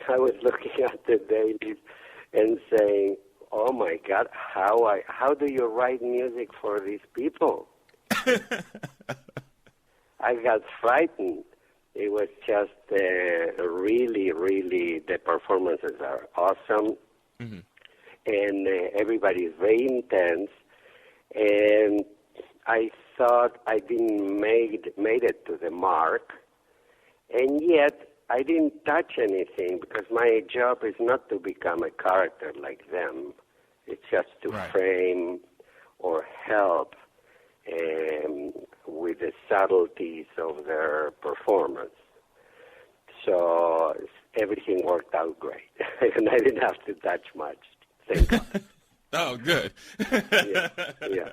I was looking at the dailies and saying, "Oh my God, how do you write music for these people?" I got frightened. It was just really, really, the performances are awesome, and everybody is very intense. And I thought I didn't made it to the mark, and yet I didn't touch anything because my job is not to become a character like them. It's just to frame or help with the subtleties of their performance. So everything worked out great, and I didn't have to touch much. Thank God. Oh, good. Yeah.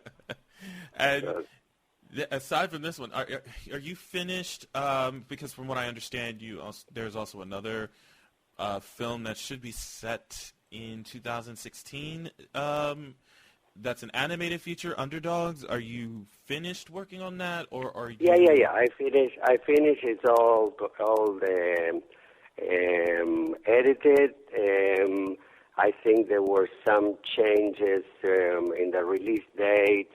And aside from this one, are you finished? Because from what I understand, there's also another film that should be set in 2016. That's an animated feature, Underdogs. Are you finished working on that, or are you? Yeah. I finished. It's all edited. I think there were some changes in the release dates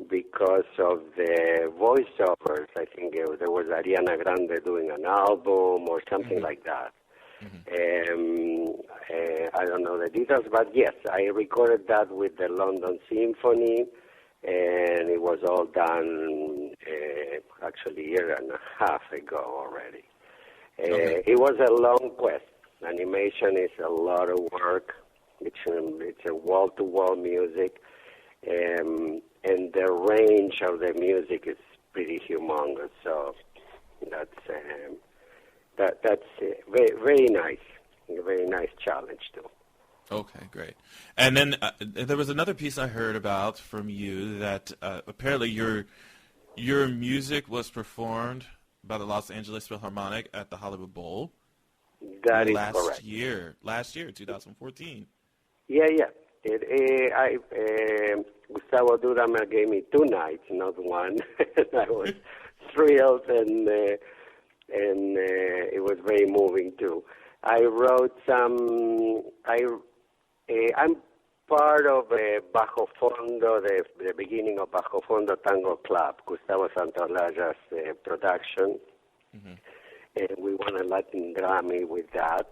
because of the voiceovers. I think there was Ariana Grande doing an album or something like that. I don't know the details, but yes, I recorded that with the London Symphony, and it was all done actually a year and a half ago already. It was a long quest. Animation is a lot of work. It's a wall-to-wall music, and the range of the music is pretty humongous. So that's very, very nice. A very nice challenge, too. Okay, great. And then there was another piece I heard about from you that apparently your music was performed by the Los Angeles Philharmonic at the Hollywood Bowl. That is correct. Last year, 2014. Yeah. Gustavo Dudamel gave me 2 nights, not one. I was thrilled, and it was very moving too. I wrote some. I'm part of Bajo Fondo, the beginning of Bajo Fondo Tango Club, Gustavo Santaolalla's production. And we won a Latin Grammy with that.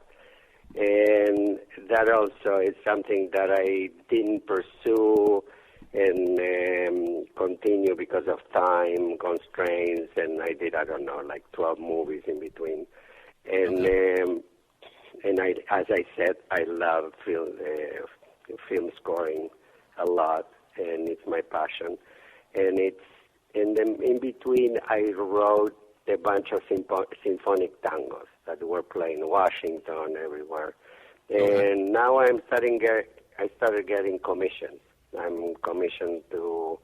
And that also is something that I didn't pursue and continue because of time constraints. And I did, 12 movies in between. And as I said, I love film scoring a lot, and it's my passion. And in between, I wrote a bunch of symphonic tangos that were played in Washington, everywhere. And now I started getting commissions. I'm commissioned to.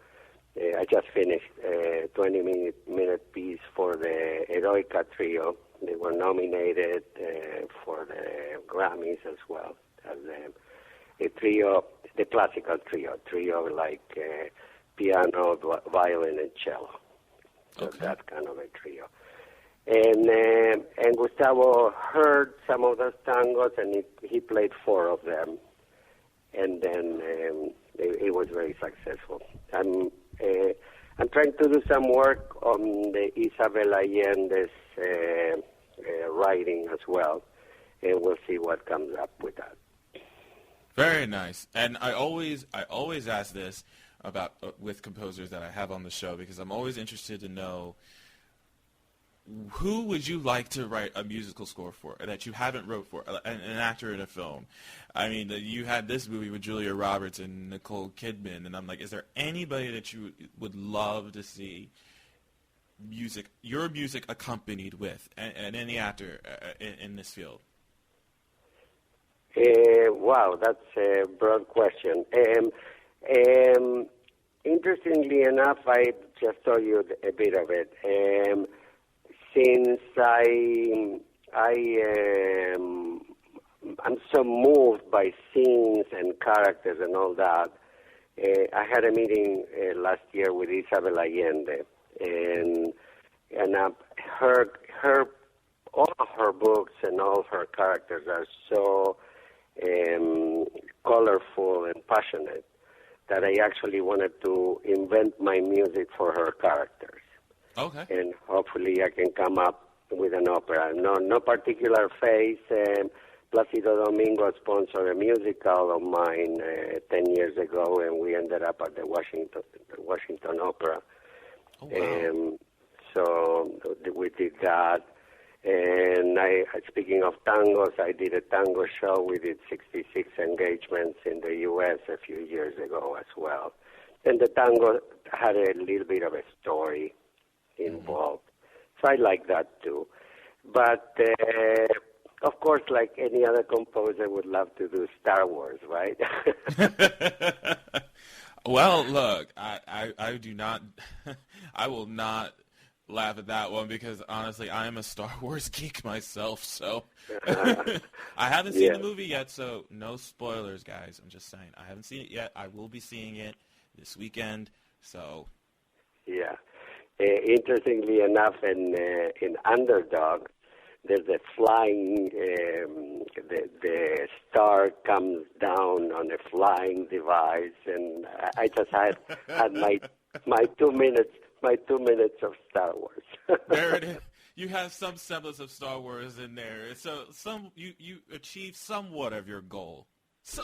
I just finished a 20-minute piece for the Eroica Trio. They were nominated for the Grammys as well as a trio, the classical trio like piano, violin, and cello. So that kind of a trio. And Gustavo heard some of those tangos, and he played 4 of them. And then it was very successful. I'm trying to do some work on the Isabel Allende's writing as well, and we'll see what comes up with that. Very nice. And I always ask this about with composers that I have on the show, because I'm always interested to know, who would you like to write a musical score for that you haven't wrote for, an actor in a film? I mean, you had this movie with Julia Roberts and Nicole Kidman, and I'm like, is there anybody that you would love to see your music accompanied with, and any actor in this field? Wow, that's a broad question. Interestingly enough, I just told you a bit of it. Since I'm so moved by scenes and characters and all that, I had a meeting last year with Isabel Allende, and her all of her books and all her characters are so colorful and passionate that I actually wanted to invent my music for her characters. Okay. And hopefully I can come up with an opera. No particular phase. Placido Domingo sponsored a musical of mine 10 years ago, and we ended up at the Washington Opera. Oh, wow. So we did that. And speaking of tangos, I did a tango show. We did 66 engagements in the U.S. a few years ago as well. And the tango had a little bit of a story involved. So I like that too. But, of course, like any other composer, would love to do Star Wars, right? Well, look, I do not, I will not laugh at that one because, honestly, I am a Star Wars geek myself, so I haven't seen the movie yet, so no spoilers, guys. I'm just saying. I haven't seen it yet. I will be seeing it this weekend, so. Yeah. Interestingly enough, in Underdogs, there's a flying, the star comes down on a flying device, and I just had my 2 minutes of Star Wars. There it is. You have some semblance of Star Wars in there, so you achieved somewhat of your goal.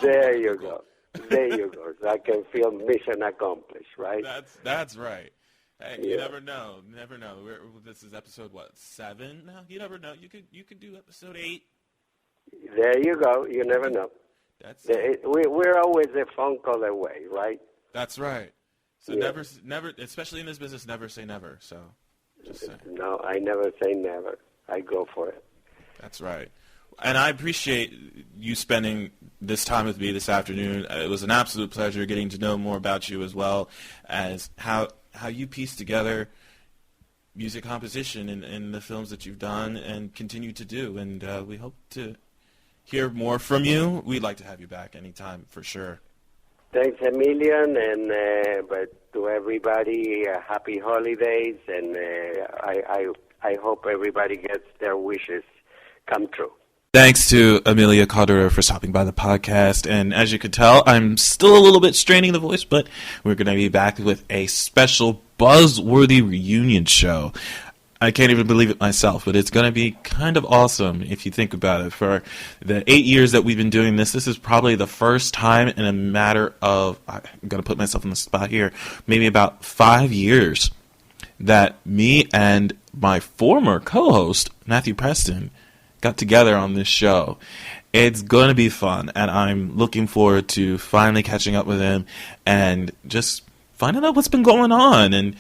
There you go. There you go. So I can feel mission accomplished, right? That's right. Hey, you never know. Never know. This is episode 7 now. You never know. You could do episode 8. There you go. You never know. We're always a phone call away, right? That's right. So never, especially in this business, never say never. So, just say. No, I never say never. I go for it. That's right. And I appreciate you spending this time with me this afternoon. It was an absolute pleasure getting to know more about you as well as how you piece together music composition in the films that you've done and continue to do. And we hope to hear more from you. We'd like to have you back anytime for sure. Thanks, Emilio, and but to everybody, happy holidays, and I hope everybody gets their wishes come true. Thanks to Emilio Kauderer for stopping by the podcast, and as you could tell, I'm still a little bit straining the voice, but we're going to be back with a special buzzworthy reunion show. I can't even believe it myself, but it's going to be kind of awesome if you think about it. For the 8 years that we've been doing this is probably the first time in a matter of, I'm going to put myself on the spot here, maybe about 5 years that me and my former co-host, Matthew Preston, got together on this show. It's going to be fun, and I'm looking forward to finally catching up with him and just finding out what's been going on and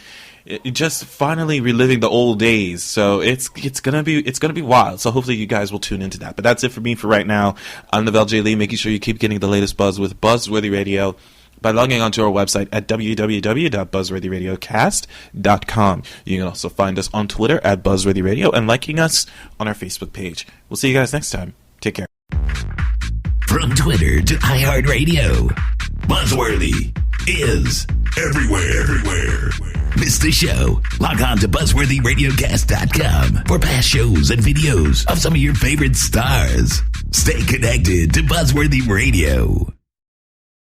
just finally reliving the old days. So it's gonna be wild. So hopefully you guys will tune into that. But that's it for me for right now. I'm Novell J. Lee, making sure you keep getting the latest buzz with Buzzworthy Radio by logging onto our website at www.buzzworthyradiocast.com. You can also find us on Twitter at Buzzworthy Radio and liking us on our Facebook page. We'll see you guys next time. Take care. From Twitter to iHeartRadio, Buzzworthy is everywhere. Miss the show? Log on to BuzzworthyRadiocast.com for past shows and videos of some of your favorite stars. Stay connected to Buzzworthy Radio.